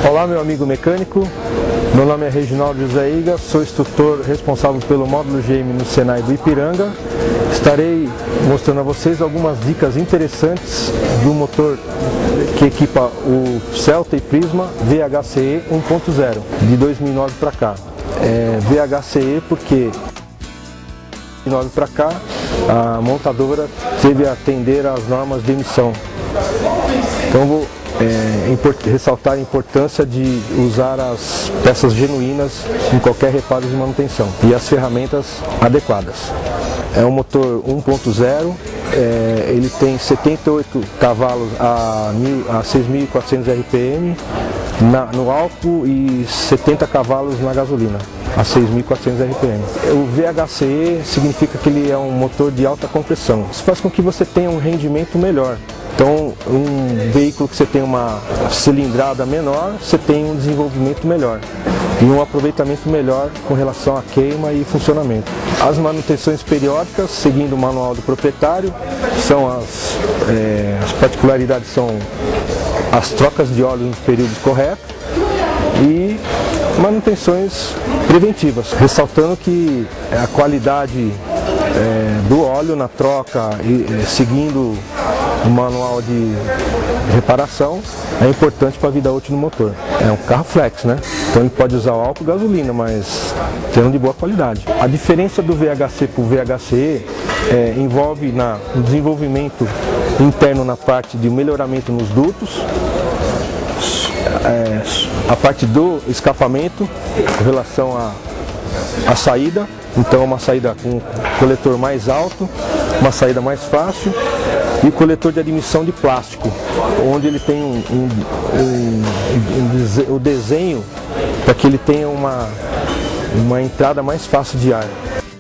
Olá, meu amigo mecânico, meu nome é Reginaldo José Iga, sou instrutor responsável pelo módulo GM no Senai do Ipiranga. Estarei mostrando a vocês algumas dicas interessantes do motor que equipa o Celta e Prisma VHCE 1.0 de 2009 para cá. VHCE porque de 2009 para cá a montadora teve a atender às normas de emissão. Então vou ressaltar a importância de usar as peças genuínas em qualquer reparo de manutenção e as ferramentas adequadas. É um motor 1.0, ele tem 78 cavalos a 6.400 RPM no álcool e 70 cavalos na gasolina a 6.400 RPM. O VHCE significa que ele é um motor de alta compressão. Isso faz com que você tenha um rendimento melhor. Então, um veículo que você tem uma cilindrada menor, você tem um desenvolvimento melhor e um aproveitamento melhor com relação à queima e funcionamento. As manutenções periódicas, seguindo o manual do proprietário, são as particularidades são as trocas de óleo nos períodos corretos e manutenções preventivas, ressaltando que a qualidade do óleo na troca e seguindo o manual de reparação é importante para a vida útil do motor. É um carro flex, né? Então ele pode usar álcool e gasolina, mas tendo de boa qualidade. A diferença do VHC para o VHCE envolve no desenvolvimento interno na parte de melhoramento nos dutos, a parte do escapamento com relação à saída. Então uma saída com coletor mais alto, uma saída mais fácil e coletor de admissão de plástico, onde ele tem o desenho para que ele tenha uma entrada mais fácil de ar.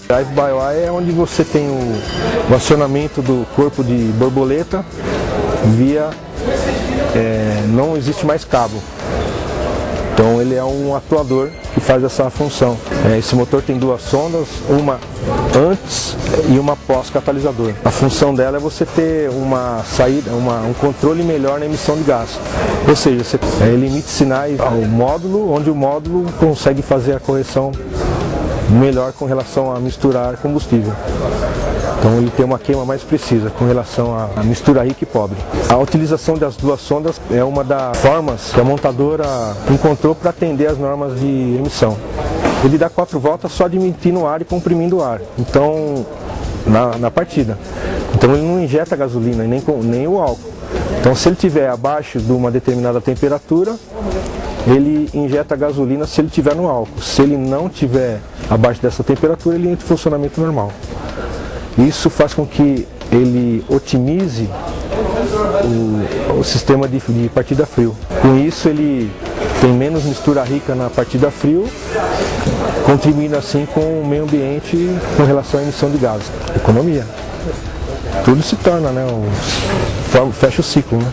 Drive-by-wire é onde você tem o acionamento do corpo de borboleta via, não existe mais cabo. Então ele é um atuador que faz essa função. Esse motor tem duas sondas, uma antes e uma pós-catalisador. A função dela é você ter uma saída, um controle melhor na emissão de gás. Ou seja, você emite sinais ao módulo, onde o módulo consegue fazer a correção melhor com relação a misturar combustível. Então ele tem uma queima mais precisa com relação à mistura rica e pobre. A utilização das duas sondas é uma das formas que a montadora encontrou para atender às normas de emissão. Ele dá 4 voltas só admitindo o ar e comprimindo o ar, então na partida. Então ele não injeta gasolina e nem o álcool. Então se ele estiver abaixo de uma determinada temperatura, ele injeta gasolina se ele estiver no álcool. Se ele não estiver abaixo dessa temperatura, ele entra em funcionamento normal. Isso faz com que ele otimize o sistema de partida frio. Com isso ele tem menos mistura rica na partida frio, contribuindo assim com o meio ambiente com relação à emissão de gases. Economia. Tudo se torna, né? Fecha o ciclo, né?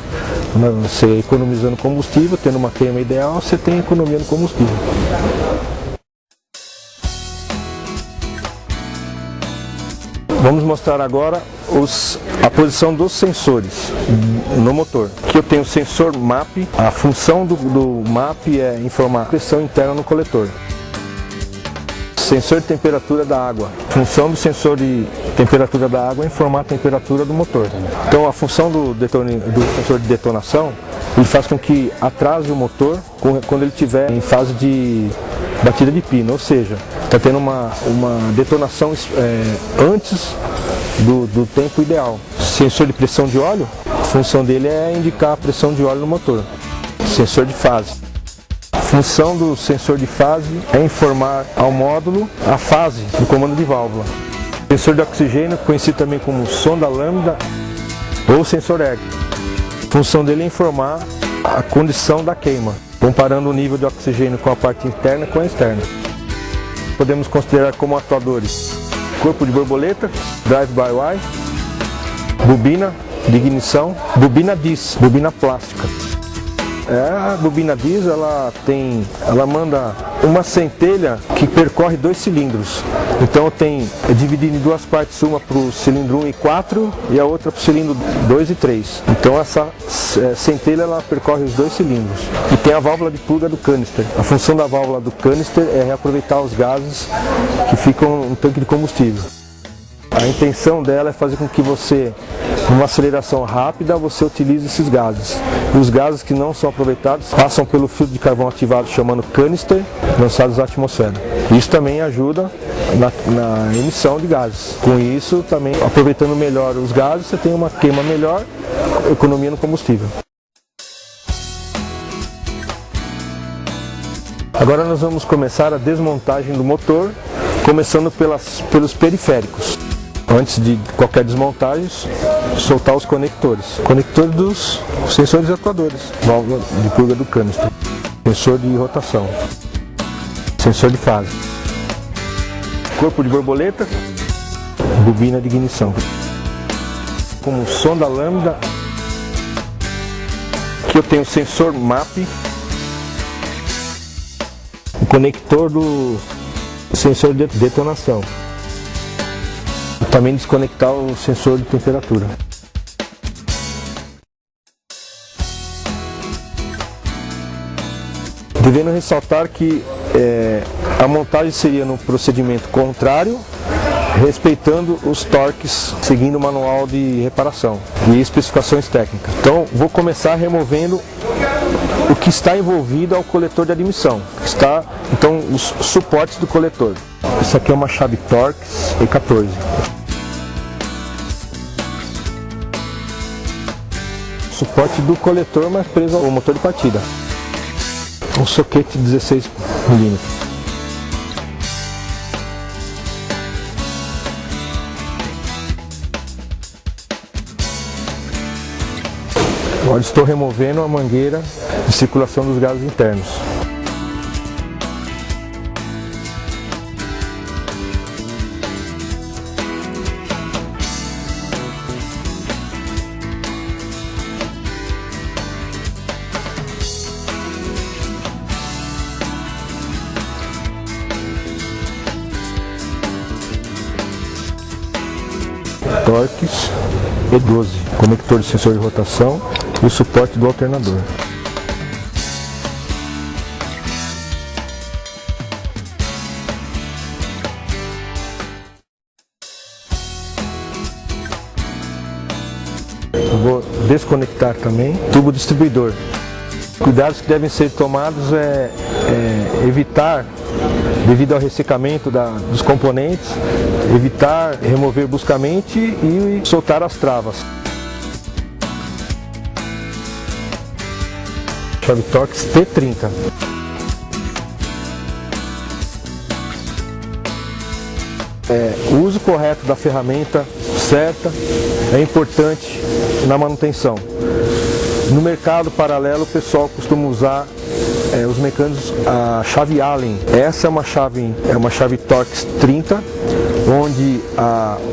Você economizando combustível, tendo uma queima ideal, você tem economia no combustível. Vamos mostrar agora a posição dos sensores no motor. Aqui eu tenho o sensor MAP. A função do MAP é informar a pressão interna no coletor. Sensor de temperatura da água. A função do sensor de temperatura da água é informar a temperatura do motor. Então a função do sensor de detonação, ele faz com que atrase o motor quando ele estiver em fase de batida de pino, ou seja, está tendo uma detonação antes do tempo ideal. Sensor de pressão de óleo, a função dele é indicar a pressão de óleo no motor. Sensor de fase. A função do sensor de fase é informar ao módulo a fase do comando de válvula. Sensor de oxigênio, conhecido também como sonda lambda ou sensor ergo. A função dele é informar a condição da queima, comparando o nível de oxigênio com a parte interna com a externa. Podemos considerar como atuadores corpo de borboleta, drive-by-wire, bobina de ignição, bobina DIS, bobina plástica. A bobina diesel ela manda uma centelha que percorre 2 cilindros. Então é dividido em 2 partes, uma para o cilindro 1 e 4 e a outra para o cilindro 2 e 3. Então essa centelha ela percorre os 2 cilindros. E tem a válvula de pluga do canister. A função da válvula do canister é reaproveitar os gases que ficam no tanque de combustível. A intenção dela é fazer com que você, numa aceleração rápida, você utilize esses gases. E os gases que não são aproveitados passam pelo filtro de carvão ativado chamado canister, lançados à atmosfera. Isso também ajuda na emissão de gases. Com isso, também aproveitando melhor os gases, você tem uma queima melhor, economia no combustível. Agora nós vamos começar a desmontagem do motor, começando pelos periféricos. Antes de qualquer desmontagem, soltar os conectores. Conector dos sensores atuadores, válvula de pluga do canister, sensor de rotação, sensor de fase, corpo de borboleta, bobina de ignição. Como sonda lambda, aqui eu tenho o sensor MAP, o conector do sensor de detonação. Também desconectar o sensor de temperatura. Devendo ressaltar que a montagem seria no procedimento contrário, respeitando os torques, seguindo o manual de reparação e especificações técnicas. Então vou começar removendo o que está envolvido ao coletor de admissão. Então os suportes do coletor. Isso aqui é uma chave Torx E14. Suporte do coletor, mas preso ao motor de partida. Um soquete de 16 mm. Agora estou removendo a mangueira de circulação dos gases internos. Torx E12, conector de sensor de rotação e o suporte do alternador. Eu vou desconectar também tubo distribuidor. Cuidados que devem ser tomados é evitar, devido ao ressecamento dos componentes, evitar remover bruscamente e soltar as travas. Chave Torx T30. O uso correto da ferramenta certa é importante na manutenção. No mercado paralelo, o pessoal costuma usar os mecânicos a chave Allen. Essa é uma chave Torx 30, onde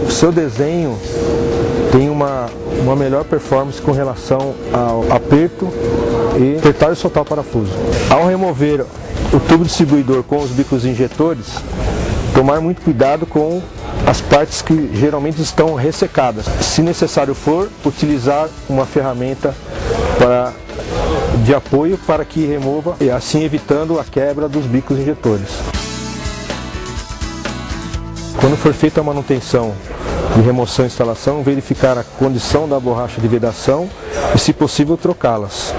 o seu desenho tem uma melhor performance com relação ao aperto e apertar e soltar o parafuso. Ao remover o tubo distribuidor com os bicos injetores, tomar muito cuidado com as partes que geralmente estão ressecadas. Se necessário for, utilizar uma ferramenta de apoio para que remova, e assim evitando a quebra dos bicos injetores. Quando for feita a manutenção de remoção e instalação, verificar a condição da borracha de vedação e, se possível, trocá-las.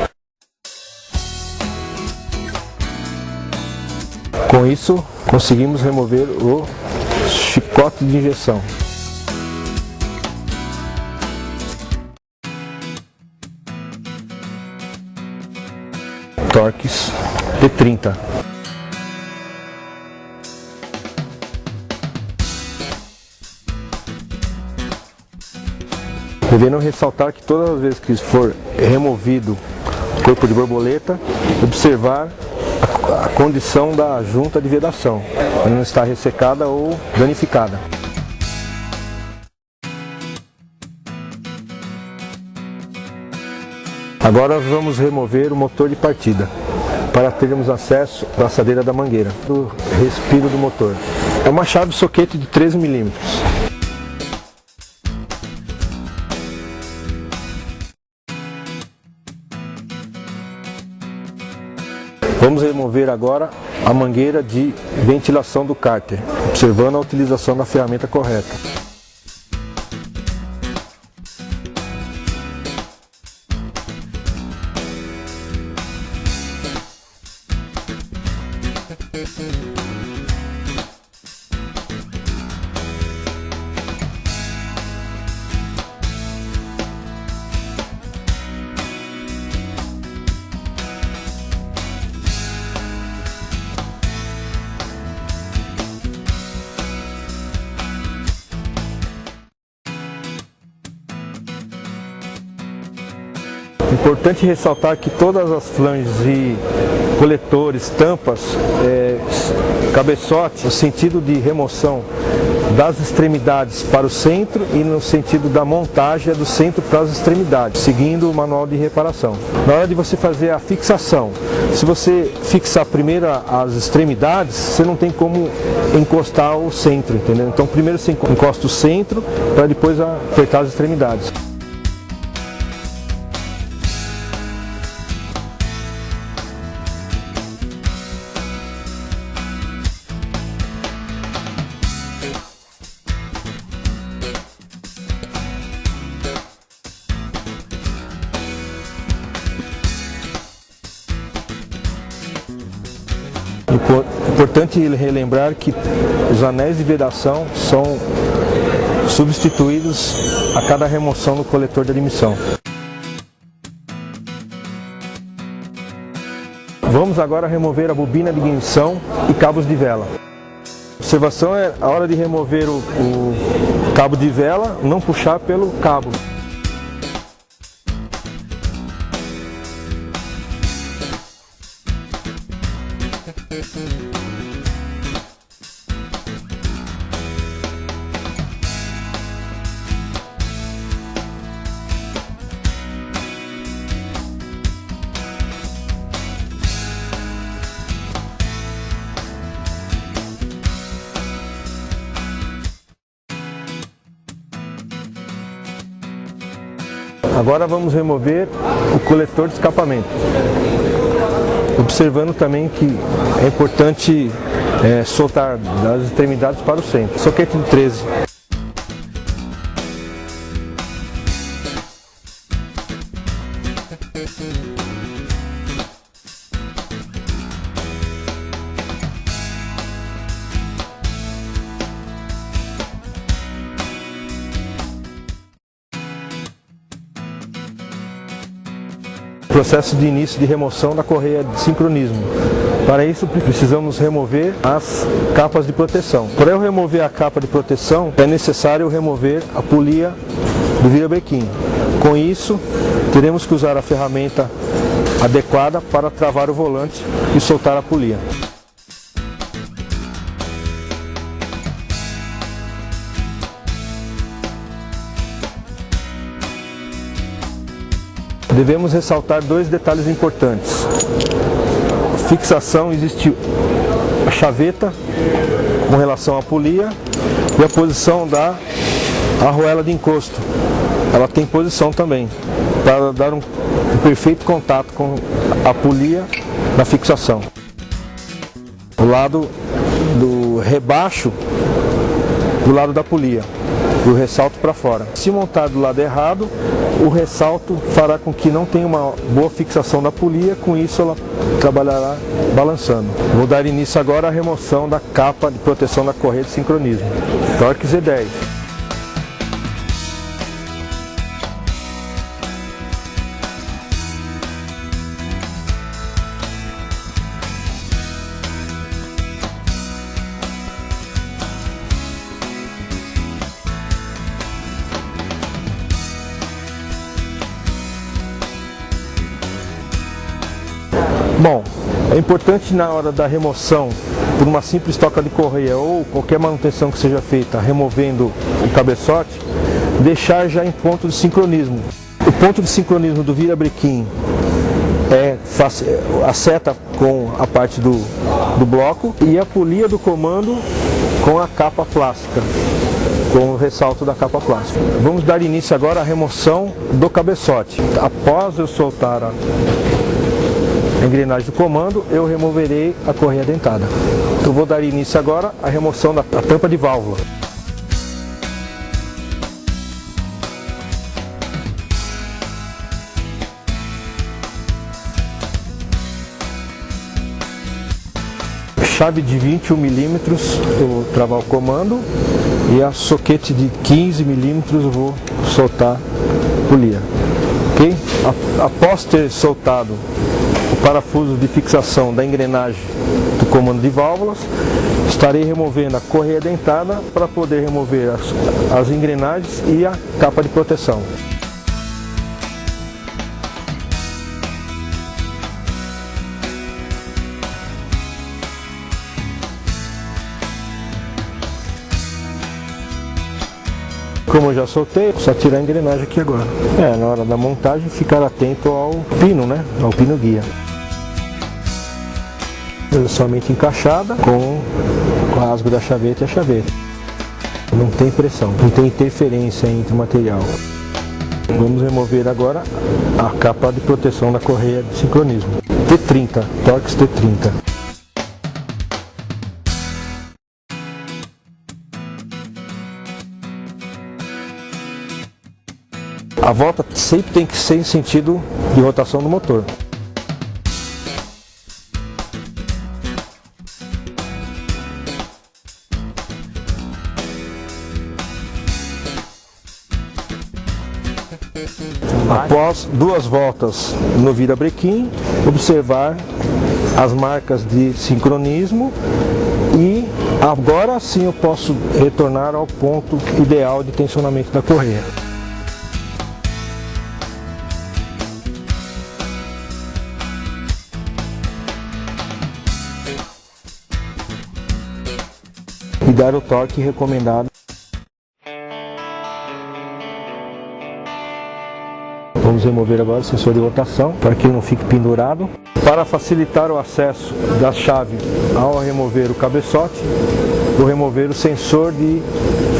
Com isso, conseguimos remover o chicote de injeção. Torx T30. Devendo ressaltar que todas as vezes que for removido o corpo de borboleta, observar a condição da junta de vedação, para não estar ressecada ou danificada. Agora vamos remover o motor de partida, para termos acesso à braçadeira da mangueira, do respiro do motor. É uma chave soquete de 13 mm. Vamos remover agora a mangueira de ventilação do cárter, observando a utilização da ferramenta correta. Importante ressaltar que todas as flanges e coletores, tampas, cabeçote, no sentido de remoção das extremidades para o centro e no sentido da montagem do centro para as extremidades, seguindo o manual de reparação. Na hora de você fazer a fixação, se você fixar primeiro as extremidades, você não tem como encostar o centro, entendeu? Então primeiro você encosta o centro para depois apertar as extremidades. Importante relembrar que os anéis de vedação são substituídos a cada remoção do coletor de admissão. Vamos agora remover a bobina de ignição e cabos de vela. A observação é a hora de remover o cabo de vela, não puxar pelo cabo. Agora vamos remover o coletor de escapamento, observando também que é importante soltar das extremidades para o centro. Soquete de 13. Processo de início de remoção da correia de sincronismo. Para isso precisamos remover as capas de proteção. Para eu remover a capa de proteção é necessário remover a polia do virabrequim. Com isso teremos que usar a ferramenta adequada para travar o volante e soltar a polia. Devemos ressaltar dois detalhes importantes. Fixação, existe a chaveta com relação à polia e a posição da arruela de encosto. Ela tem posição também, para dar um perfeito contato com a polia na fixação. O lado do rebaixo do lado da polia, do ressalto para fora. Se montar do lado errado, o ressalto fará com que não tenha uma boa fixação da polia, com isso ela trabalhará balançando. Vou dar início agora à remoção da capa de proteção da correia de sincronismo. Torque Z10. Bom, é importante na hora da remoção, por uma simples toca de correia ou qualquer manutenção que seja feita removendo o cabeçote, deixar já em ponto de sincronismo. O ponto de sincronismo do virabrequim acerta com a parte do bloco, e a polia do comando com a capa plástica, com o ressalto da capa plástica. Vamos dar início agora à remoção do cabeçote. Após eu soltar a engrenagem do comando, eu removerei a correia dentada. Eu vou dar início agora à remoção da tampa de válvula. Chave de 21 mm eu vou travar o comando, e a soquete de 15 mm eu vou soltar a polia. Ok? Após ter soltado o parafuso de fixação da engrenagem do comando de válvulas, estarei removendo a correia dentada para poder remover as engrenagens e a capa de proteção. Como eu já soltei, só tirar a engrenagem aqui agora. Na hora da montagem, ficar atento ao pino, né? Ao pino guia. Somente encaixada com o rasgo da chaveta e a chaveta. Não tem pressão, não tem interferência entre o material. Vamos remover agora a capa de proteção da correia de sincronismo. T30, Torx T30. A volta sempre tem que ser em sentido de rotação do motor. Após 2 voltas no virabrequim, observar as marcas de sincronismo, e agora sim eu posso retornar ao ponto ideal de tensionamento da correia. E dar o torque recomendado. Vamos remover agora o sensor de rotação para que ele não fique pendurado. Para facilitar o acesso da chave ao remover o cabeçote, vou remover o sensor de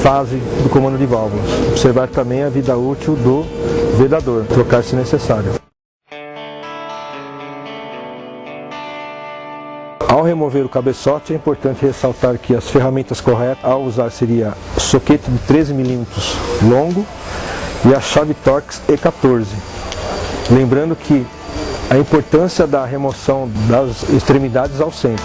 fase do comando de válvulas. Observar também a vida útil do vedador, trocar se necessário. Ao remover o cabeçote, é importante ressaltar que as ferramentas corretas ao usar seria soquete de 13 mm longo e a chave Torx E14. Lembrando que a importância da remoção das extremidades ao centro.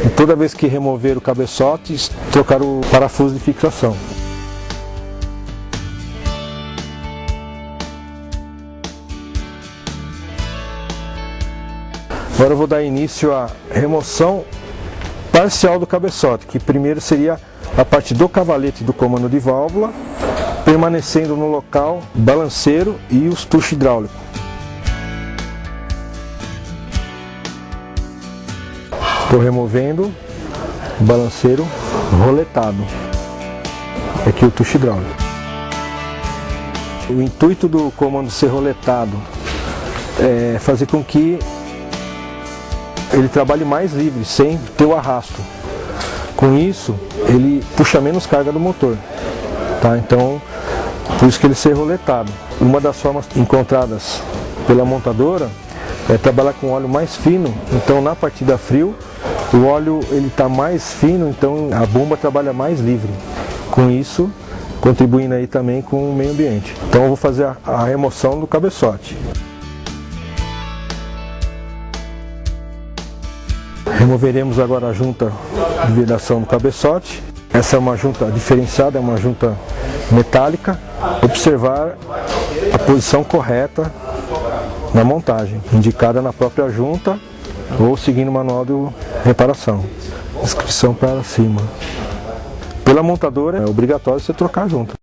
E toda vez que remover o cabeçote, trocar o parafuso de fixação. Agora eu vou dar início à remoção parcial do cabeçote, que primeiro seria a parte do cavalete do comando de válvula, permanecendo no local balanceiro e os tuchos hidráulicos. Estou removendo o balanceiro roletado. Aqui o tucho hidráulico. O intuito do comando ser roletado é fazer com que ele trabalhe mais livre, sem ter o arrasto. Com isso, ele puxa menos carga do motor. Tá? Então, por isso que ele ser roletado. Uma das formas encontradas pela montadora é trabalhar com óleo mais fino. Então, na partida frio, o óleo ele está mais fino, então a bomba trabalha mais livre. Com isso, contribuindo aí também com o meio ambiente. Então, eu vou fazer a remoção do cabeçote. Removeremos agora a junta de vedação do cabeçote. Essa é uma junta diferenciada, é uma junta metálica. Observar a posição correta na montagem, indicada na própria junta ou seguindo o manual de reparação. Inscrição para cima. Pela montadora é obrigatório você trocar a junta.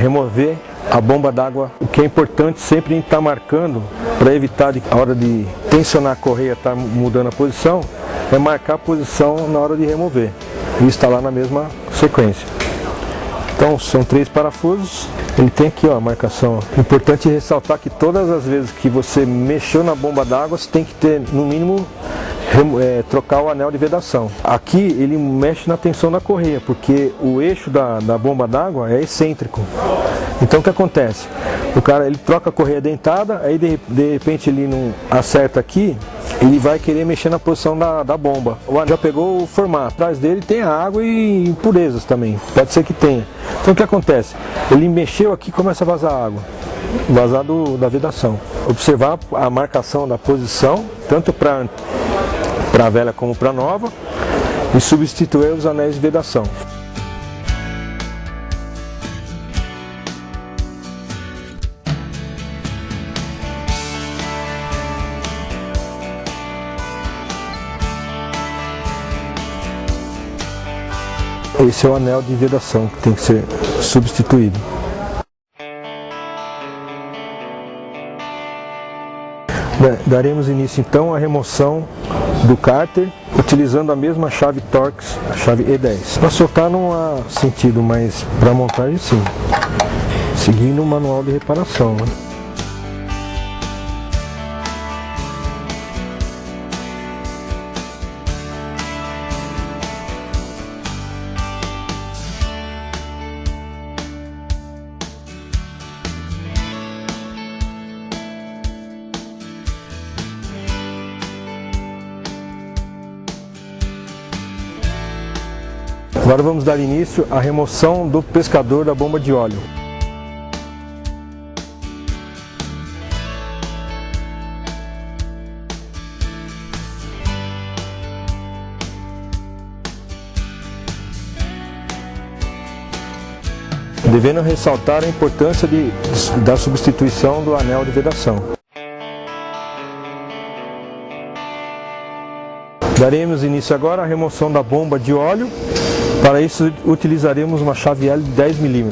remover a bomba d'água. O que é importante sempre estar marcando, para evitar a hora de tensionar a correia estar mudando a posição, é marcar a posição na hora de remover e instalar na mesma sequência. Então são 3 parafusos, ele tem aqui ó, a marcação. Importante ressaltar que todas as vezes que você mexeu na bomba d'água, você tem que ter no mínimo trocar o anel de vedação. Aqui ele mexe na tensão da correia, porque o eixo da bomba d'água é excêntrico. Então o que acontece? O cara ele troca a correia dentada, aí de repente ele não acerta aqui, ele vai querer mexer na posição da bomba. O anel já pegou o formato, atrás dele tem água e impurezas também, pode ser que tenha. Então o que acontece? Ele mexeu aqui e começa a vazar água, vazar da vedação. Observar a marcação da posição, tanto para a velha como para a nova, e substituir os anéis de vedação. Esse é o anel de vedação que tem que ser substituído. Daremos início então à remoção do cárter utilizando a mesma chave Torx, a chave E10. Para soltar não há sentido, mas para montagem sim, seguindo o manual de reparação, né? Agora vamos dar início à remoção do pescador da bomba de óleo. Devendo ressaltar a importância da substituição do anel de vedação. Daremos início agora à remoção da bomba de óleo. Para isso utilizaremos uma chave L de 10 mm.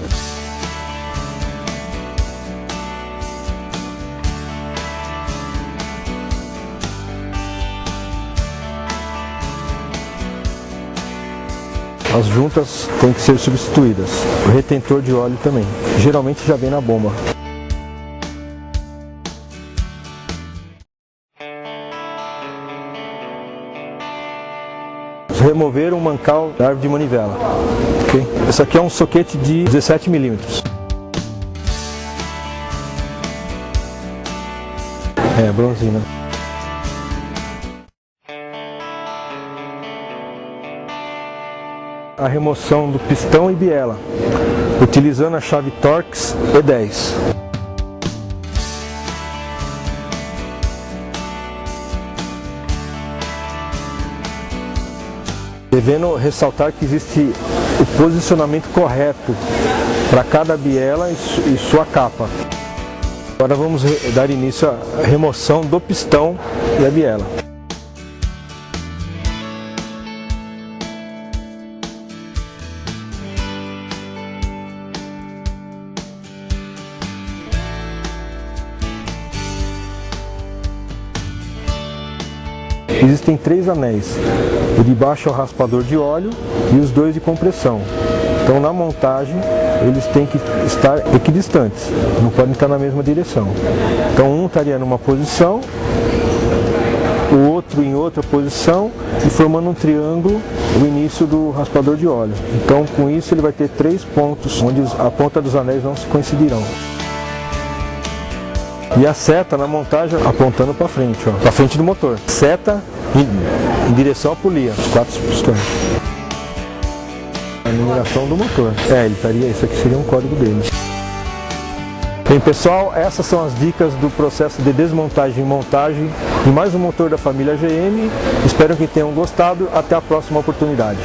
As juntas têm que ser substituídas. O retentor de óleo também. Geralmente já vem na bomba. Remover um mancal da árvore de manivela. Okay? Esse aqui é um soquete de 17 mm. É, bronzina. A remoção do pistão e biela, utilizando a chave Torx E10. Devendo ressaltar que existe o posicionamento correto para cada biela e sua capa. Agora vamos dar início à remoção do pistão e a biela. Existem 3 anéis, o de baixo é o raspador de óleo e os 2 de compressão. Então na montagem eles têm que estar equidistantes, não podem estar na mesma direção. Então um estaria numa posição, o outro em outra posição e formando um triângulo o início do raspador de óleo. Então com isso ele vai ter 3 pontos onde a ponta dos anéis não se coincidirão. E a seta na montagem apontando para frente, para frente do motor. Seta em direção à polia, os 4 pistões. A numeração do motor. Ele estaria, isso aqui seria um código dele. Bem pessoal, essas são as dicas do processo de desmontagem e montagem de mais um motor da família GM. Espero que tenham gostado. Até a próxima oportunidade.